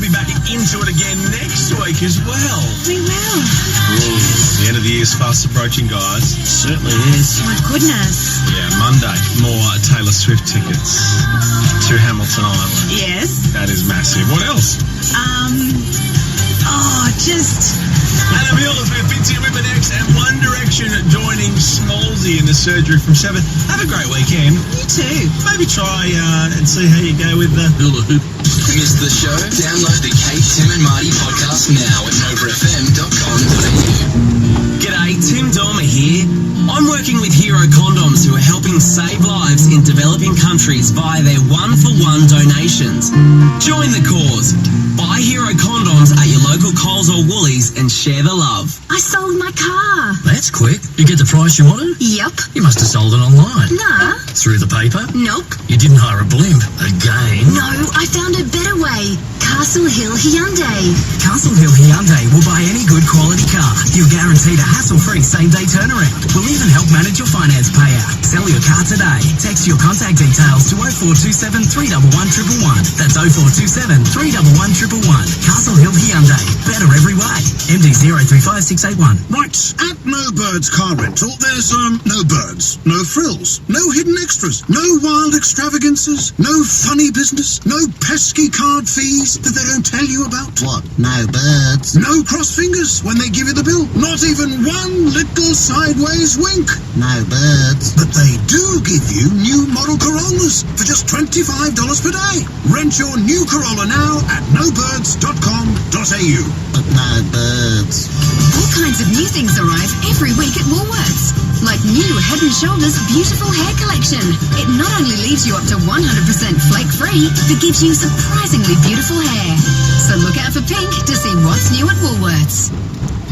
be back into it again next week as well. We will. The end of the year's fast approaching, guys. Certainly is. My goodness. Yeah, Monday, more Taylor Swift tickets to Hamilton Island. Yes. That is massive. What else? Adam Hills with Bitsy Ripperdex and One Direction joining Smallsy in the surgery from 7. Have a great weekend. You too. Maybe try and see how you go with the hula hoop. Missed the show? Download the Kate, Tim and Marty podcast now at novafm.com.au. G'day, Tim Dormer here. I'm working with Hero Condoms who are helping save lives in developing countries via their one-for-one donations. Join the cause. Buy Hero Condoms at your local Coles or Woolies and share the love. I sold my car. That's quick. You get the price you wanted? Yep. You must have sold it online. Nah. Through the paper? Nope. You didn't hire a blimp. Again? No, I found a better way. Castle Hill Hyundai. Castle Hill Hyundai will buy any good quality car. You're guaranteed a hassle-free same-day turnaround. We'll even help manage your finance payout. Sell your car today. Text your contact details to 0427 311 111. That's 0427 311 111. Castle Hill Hyundai. Better every way. MD 035681. Right, at No Birds Car Rental, there's, no birds, no frills, no hidden extras, no wild extravagances, no funny business, no pesky card fees that they don't tell you about. What? No birds? No cross fingers when they give you the bill. Not even one little sideways wink. No birds. But they do give you new model Corollas for just $25 per day. Rent your new Corolla now at nobirds.com.au. But no birds. All kinds of new things arrive every week at Woolworths. Like new Head & Shoulders Beautiful Hair Collection. It not only leaves you up to 100% flake-free, but gives you surprisingly beautiful hair. So look out for pink to see what's new at Woolworths.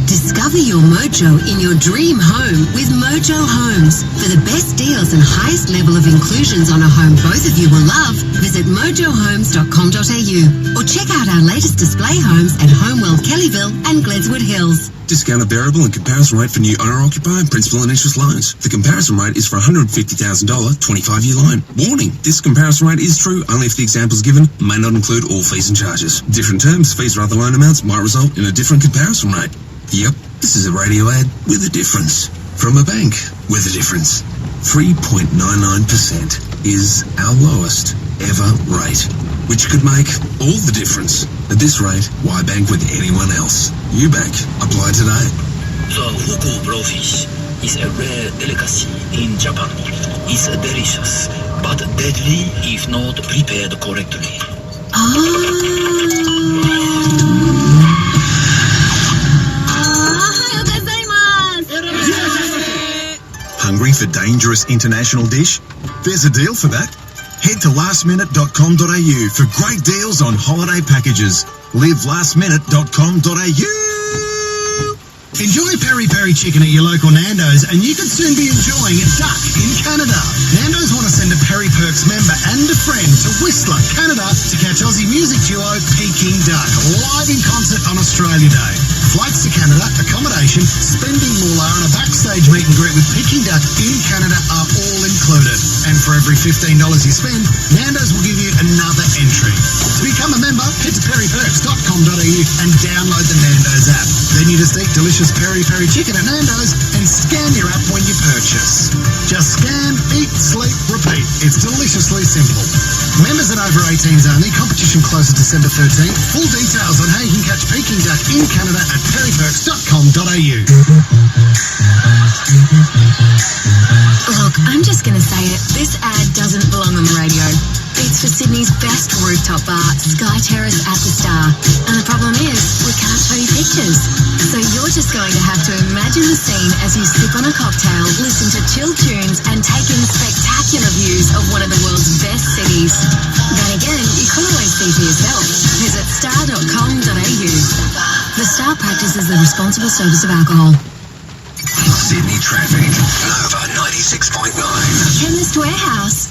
Discover your mojo in your dream home with Mojo Homes. For the best deals and highest level of inclusions on a home both of you will love, visit mojohomes.com.au or check out our latest display homes at Homewell, Kellyville and Gledswood Hills. Discounted variable and comparison rate for new owner-occupied principal and interest loans. The comparison rate is for a $150,000 25-year loan. Warning, this comparison rate is true only if the examples given may not include all fees and charges. Different terms, fees or other loan amounts might result in a different comparison rate. Yep, this is a radio ad with a difference. From a bank with a difference. 3.99% is our lowest ever rate, which could make all the difference. At this rate, why bank with anyone else? You bank. Apply today. The huku blowfish is a rare delicacy in Japan. It's delicious, but deadly if not prepared correctly. Hungry for dangerous international dish? There's a deal for that. Head to lastminute.com.au for great deals on holiday packages. Live lastminute.com.au. Enjoy peri-peri chicken at your local Nando's and you could soon be enjoying duck in Canada. Nando's want to send a Peri Perks member and a friend to Whistler, Canada to catch Aussie music duo Peking Duck live in concert on Australia Day. Flights to Canada, accommodation, spending moolah and a backstage meet and greet with Peking Duck in Canada are all included. And for every $15 you spend, Nando's will give you another entry. To become a member, head to periperks.com.au and download the Nando's app. Then you just eat delicious peri-peri chicken at Nando's and scan your app when you purchase. Just scan, eat, sleep, repeat. It's deliciously simple. Members and over 18s only. Competition closes December 13th. Full details on how you can catch Peking Duck in Canada at periperks.com.au. Look, I'm just going to say it. This ad doesn't belong on the radio. It's for Sydney's best rooftop bar, Sky Terrace at the Star. And the problem is, we can't show you pictures. So you're just going to have to imagine the scene as you sip on a cocktail, listen to chill tunes, and take in spectacular views of one of the world's best cities. Then again, you could always see for yourself. Visit star.com.au. The Star practices the responsible service of alcohol. Sydney traffic. Nova 96.9. Chemist Warehouse.